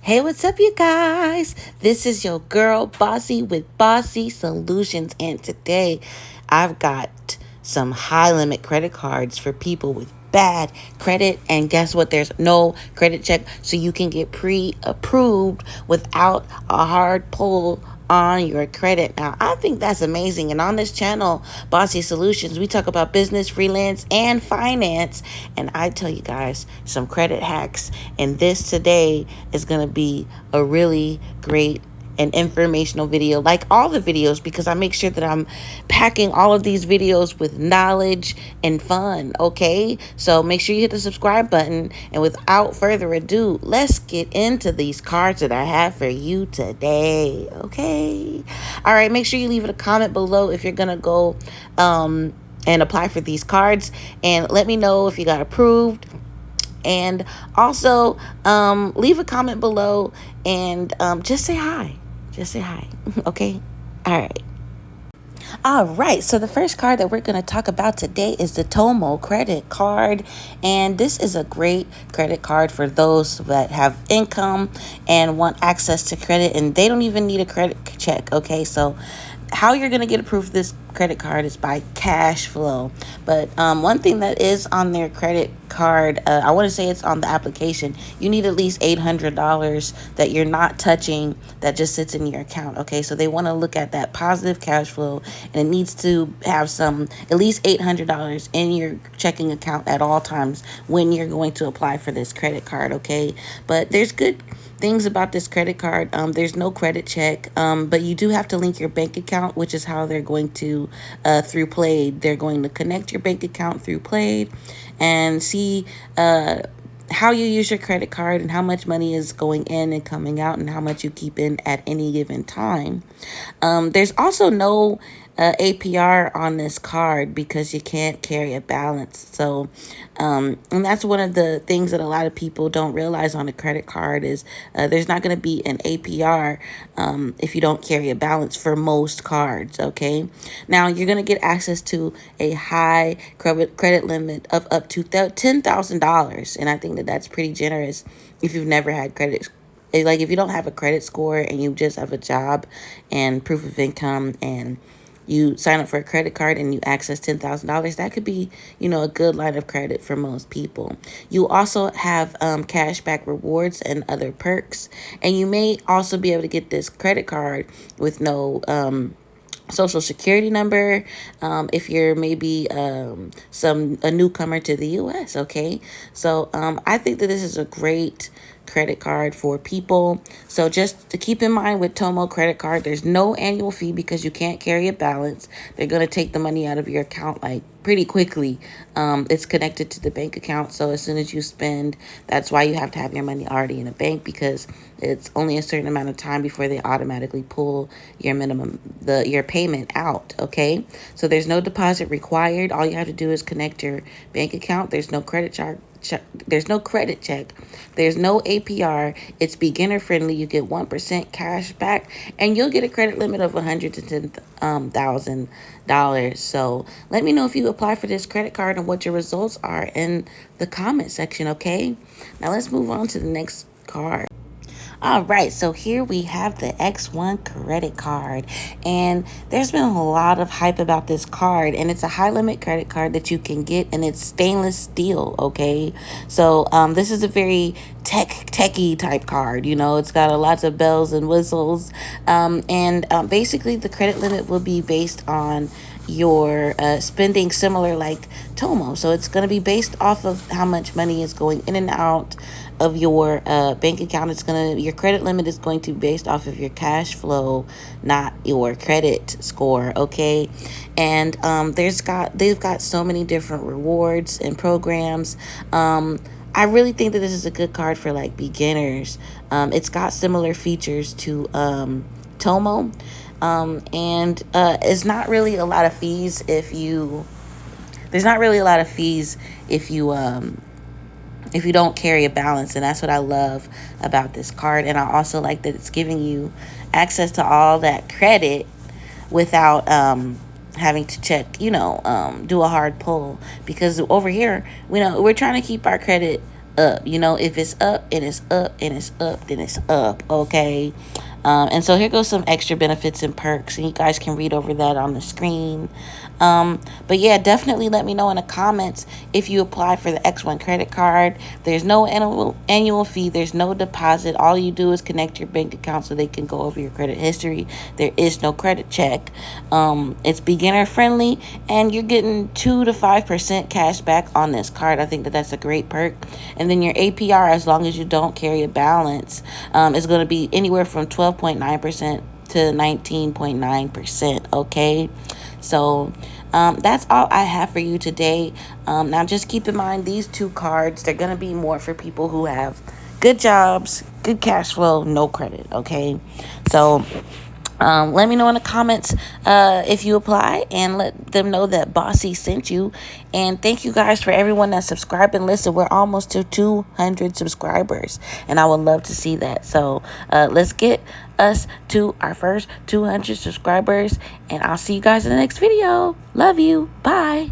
Hey, what's up, you guys? This is your girl, Bossy, with Bossy Solutions. And today I've got some high limit credit cards for people with bad credit. And guess what? There's no credit check, so you can get pre approved without a hard pull on your credit. Now, I think that's amazing. And on this channel, Bossy Solutions, we talk about business, freelance, and finance. And I tell you guys some credit hacks. And this today is going to be a really great an informational video, like all the videos, because I make sure that I'm packing all of these videos with knowledge and fun. Okay, so make sure you hit the subscribe button, and without further ado, let's get into these cards that I have for you today. Okay, all right, make sure you leave a comment below if you're gonna go and apply for these cards, and let me know if you got approved. And also leave a comment below and just say hi. Just say hi. Okay? All right. All right, so the first card that we're going to talk about today is the Tomo credit card. And this is a great credit card for those that have income and want access to credit, and they don't even need a credit check. Okay, so how you're going to get approved for this credit card is by cash flow. But one thing that is on their credit card, I want to say it's on the application, you need at least $800 that you're not touching, that just sits in your account. Okay, so they want to look at that positive cash flow, and it needs to have some at least $800 in your checking account at all times when you're going to apply for this credit card. Okay, but there's good things about this credit card. There's no credit check, but you do have to link your bank account, which is how they're going to through Plaid. They're going to connect your bank account through Plaid and see how you use your credit card and how much money is going in and coming out and how much you keep in at any given time. There's also no APR on this card because you can't carry a balance. So, and that's one of the things that a lot of people don't realize on a credit card is there's not going to be an APR if you don't carry a balance for most cards. Okay, now you're going to get access to a high credit limit of up to $10,000, and I think that that's pretty generous if you've never had credit. Like if you don't have a credit score and you just have a job and proof of income, and you sign up for a credit card and you access $10,000, that could be, a good line of credit for most people. You also have cashback rewards and other perks. And you may also be able to get this credit card with no social security number if you're maybe a newcomer to the US. Okay, so I think that this is a great credit card for people. So just to keep in mind with Tomo credit card, there's no annual fee because you can't carry a balance. They're going to take the money out of your account like pretty quickly. It's connected to the bank account, so as soon as you spend, that's why you have to have your money already in a bank, because it's only a certain amount of time before they automatically pull your your payment out. Okay, so there's no deposit required. All you have to do is connect your bank account. There's no credit charge. There's no credit check. There's no APR. It's beginner friendly. You get 1% cash back, and you'll get a credit limit of $100 to $10,000. So let me know if you apply for this credit card and what your results are in the comment section. Okay, now let's move on to the next card. All right, so here we have the X1 credit card, and there's been a lot of hype about this card, and it's a high limit credit card that you can get, and it's stainless steel. Okay, so this is a very techie type card. It's got lots of bells and whistles, and basically the credit limit will be based on your spending, similar like Tomo. So it's going to be based off of how much money is going in and out of your bank account. Your credit limit is going to be based off of your cash flow, not your credit score. Okay, and they've got so many different rewards and programs. I really think that this is a good card for like beginners. It's got similar features to Tomo. And it's not really a lot of fees if you don't carry a balance, and that's what I love about this card. And I also like that it's giving you access to all that credit without having to check, do a hard pull, because over here, we're trying to keep our credit up. You know, if it's up and it's up and it's up, then it's up, okay? And so here goes some extra benefits and perks, and you guys can read over that on the screen. But yeah, definitely let me know in the comments if you apply for the X1 credit card. There's no annual fee. There's no deposit. All you do is connect your bank account so they can go over your credit history. There is no credit check. It's beginner friendly, and you're getting 2 to 5% cash back on this card. I think that that's a great perk. And then your APR, as long as you don't carry a balance, is going to be anywhere from 12.9% to 19.9%. Okay, so that's all I have for you today. Now just keep in mind, these two cards, they're going to be more for people who have good jobs, good cash flow, no credit. Okay, so let me know in the comments if you apply, and let them know that Bossy sent you. And thank you guys for everyone that subscribed and listened. We're almost to 200 subscribers, and I would love to see that. So let's get us to our first 200 subscribers, and I'll see you guys in the next video. Love you. Bye.